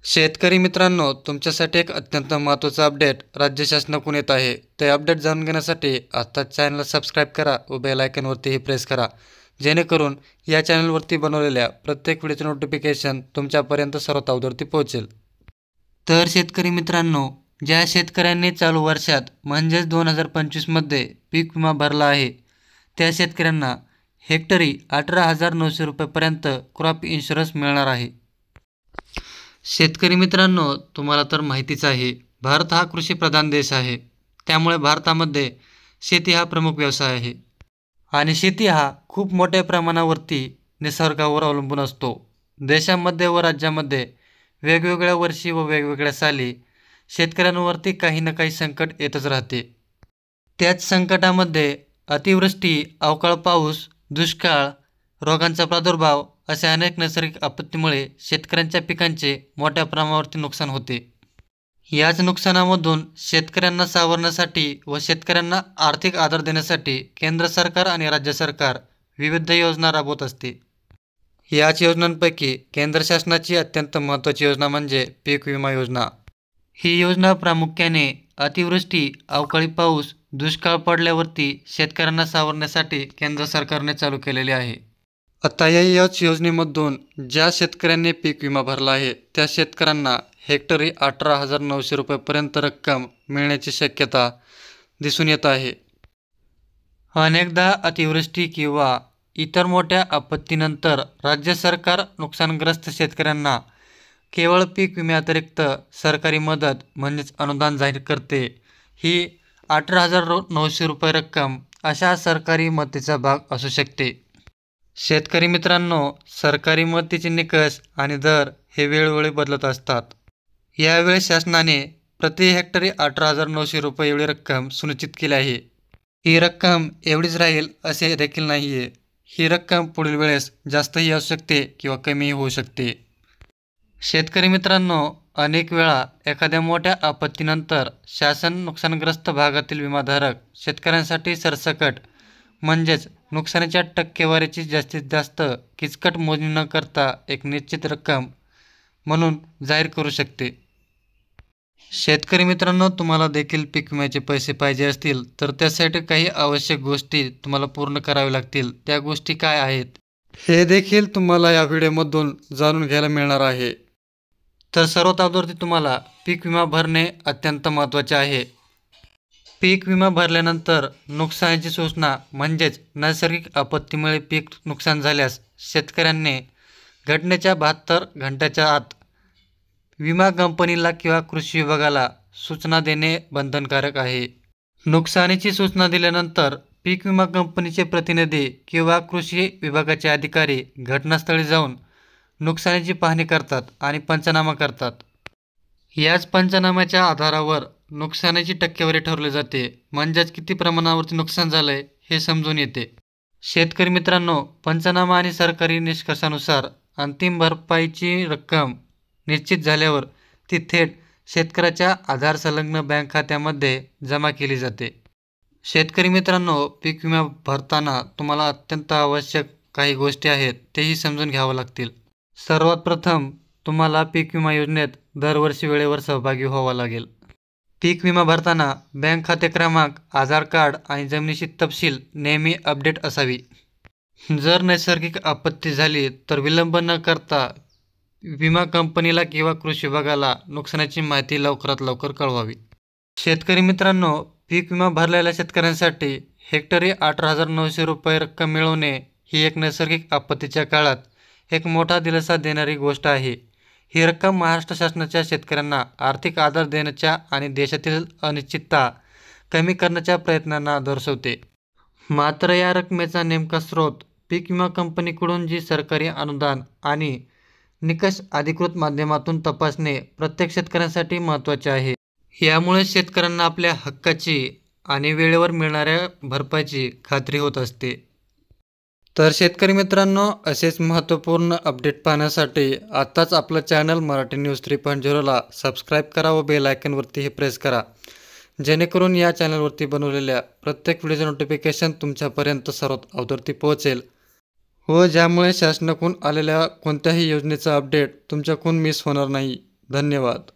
शेतकरी मित्रांनो, तुमच्यासाठी एक अत्यंत महत्त्वाचा अपडेट राज्य शासनाकडून येत आहे. ते अपडेट जाणून घेण्यासाठी आत्ताच चॅनलला सबस्क्राईब करा व बेल आयकॉनवरतीही प्रेस करा, जेणेकरून या चॅनलवरती बनवलेल्या प्रत्येक व्हिडिओचे नोटिफिकेशन तुमच्यापर्यंत सर्वात अगोदर पोहोचेल. तर शेतकरी मित्रांनो, ज्या शेतकऱ्यांनी चालू वर्षात म्हणजेच 2025मध्ये पीक विमा भरला आहे, त्या शेतकऱ्यांना हेक्टरी 18,900 रुपयेपर्यंत क्रॉप इन्शुरन्स मिळणार आहे. शेतकरी मित्रांनो, तुम्हाला तर माहितीच आहे, भारत हा कृषीप्रधान देश आहे. त्यामुळे भारतामध्ये शेती हा प्रमुख व्यवसाय आहे आणि शेती हा खूप मोठ्या प्रमाणावरती निसर्गावर अवलंबून असतो. देशामध्ये व राज्यामध्ये वेगवेगळ्या वर्षी व वेगवेगळ्या साली शेतकऱ्यांवरती काही ना काही संकट येतच राहते. त्याच संकटामध्ये अतिवृष्टी, अवकाळ पाऊस, दुष्काळ, रोगांचा प्रादुर्भाव अशा अनेक नैसर्गिक आपत्तीमुळे शेतकऱ्यांच्या पिकांचे मोठ्या प्रमाणावरती नुकसान होते. याच नुकसानामधून शेतकऱ्यांना सावरण्यासाठी व शेतकऱ्यांना आर्थिक आधार देण्यासाठी केंद्र सरकार आणि राज्य सरकार विविध योजना राबवत असते. याच योजनांपैकी केंद्र शासनाची अत्यंत महत्त्वाची योजना म्हणजे पीक विमा योजना. ही योजना प्रामुख्याने अतिवृष्टी, अवकाळी पाऊस, दुष्काळ पडल्यावरती शेतकऱ्यांना सावरण्यासाठी केंद्र सरकारने चालू केलेली आहे. आता याच योजनेमधून ज्या शेतकऱ्यांनी पीक विमा भरला आहे, त्या शेतकऱ्यांना हेक्टरी 18,900 रुपयेपर्यंत रक्कम मिळण्याची शक्यता दिसून येत आहे. अनेकदा अतिवृष्टी किंवा इतर मोठ्या आपत्तीनंतर राज्य सरकार नुकसानग्रस्त शेतकऱ्यांना केवळ पीक विम्याअतिरिक्त सरकारी मदत म्हणजेच अनुदान जाहीर करते. ही 18,900 रुपये रक्कम अशा सरकारी मदतीचा भाग असू शकते. शेतकरी मित्रांनो, सरकारी मदतीचे निकष आणि दर हे वेळोवेळी बदलत असतात. यावेळी शासनाने प्रति हेक्टरी 18,900 रुपये एवढी रक्कम सुनिश्चित केली आहे. ही रक्कम एवढीच राहील असे देखील नाही आहे. ही रक्कम पुढील वेळेस जास्तही असू शकते किंवा कमीही होऊ शकते. शेतकरी मित्रांनो, अनेक वेळा एखाद्या मोठ्या आपत्तीनंतर शासन नुकसानग्रस्त भागातील विमाधारक शेतकऱ्यांसाठी सरसकट म्हणजेच नुकसानीच्या टक्केवारीची जास्तीत जास्त किचकट मोजणी न करता एक निश्चित रक्कम म्हणून जाहीर करू शकते. शेतकरी मित्रांनो, तुम्हाला देखील पीक विम्याचे पैसे पाहिजे असतील तर त्यासाठी काही आवश्यक गोष्टी तुम्हाला पूर्ण कराव्या लागतील. त्या गोष्टी काय आहेत हे देखील तुम्हाला या व्हिडिओमधून जाणून घ्यायला मिळणार आहे. तर सर्वात अगोदर तुम्हाला पीक विमा भरणे अत्यंत महत्त्वाचे आहे. पीक विमा भरल्यानंतर नुकसानीची सूचना म्हणजेच नैसर्गिक आपत्तीमुळे पीक नुकसान झाल्यास शेतकऱ्यांनी घटनेच्या 72 घंट्याच्या आत विमा कंपनीला किंवा कृषी विभागाला सूचना देणे बंधनकारक आहे. नुकसानीची सूचना दिल्यानंतर पीक विमा कंपनीचे प्रतिनिधी किंवा कृषी विभागाचे अधिकारी घटनास्थळी जाऊन नुकसानीची पाहणी करतात आणि पंचनामा करतात. याच पंचनाम्याच्या आधारावर नुकसानीची टक्केवारी ठरवली जाते, म्हणजेच किती प्रमाणावरती नुकसान झालंय हे समजून येते. शेतकरी मित्रांनो, पंचनामा आणि सरकारी निष्कर्षानुसार अंतिम भरपाईची रक्कम निश्चित झाल्यावर ती थेट शेतकऱ्याच्या आधार संलग्न बँक खात्यामध्ये जमा केली जाते. शेतकरी मित्रांनो, पीक विमा भरताना तुम्हाला अत्यंत आवश्यक काही गोष्टी आहेत तेही समजून घ्यावं लागतील. सर्वात प्रथम तुम्हाला पीक विमा योजनेत दरवर्षी वेळेवर सहभागी व्हावं लागेल. पीक विमा भरताना बँक खाते क्रमांक, आधार कार्ड आणि जमिनीची तपशील नेहमी अपडेट असावी. जर नैसर्गिक आपत्ती झाली तर विलंब न करता विमा कंपनीला किंवा कृषी विभागाला नुकसानाची माहिती लवकरात लवकर कळवावी. शेतकरी मित्रांनो, पीक विमा भरलेल्या शेतकऱ्यांसाठी हेक्टरी 18,900 रुपये रक्कम मिळवणे ही एक नैसर्गिक आपत्तीच्या काळात एक मोठा दिलासा देणारी गोष्ट आहे. ही रक्कम महाराष्ट्र शासनाच्या शेतकऱ्यांना आर्थिक आधार देण्याच्या आणि देशातील अनिश्चितता कमी करण्याच्या प्रयत्नांना दर्शवते. मात्र या रकमेचा नेमका स्रोत पीक विमा कंपनीकडून जी सरकारी अनुदान आणि निकष अधिकृत माध्यमातून तपासणे प्रत्येक शेतकऱ्यांसाठी महत्त्वाचे आहे. यामुळे शेतकऱ्यांना आपल्या हक्काची आणि वेळेवर मिळणाऱ्या भरपाईची खात्री होत असते. तर शेतकरी मित्रांनो, असेच महत्त्वपूर्ण अपडेट पाहण्यासाठी आत्ताच आपलं चॅनल मराठी न्यूज 3.0ला सबस्क्राईब करा व बेल आयकॉनवरतीही प्रेस करा, जेणेकरून या चॅनलवरती बनवलेल्या प्रत्येक व्हिडिओचे नोटिफिकेशन तुमच्यापर्यंत सर्वात अगोदर पोहोचेल व ज्यामुळे शासनाकडून आलेल्या कोणत्याही योजनेचा अपडेट तुमच्याकडून मिस होणार नाही. धन्यवाद.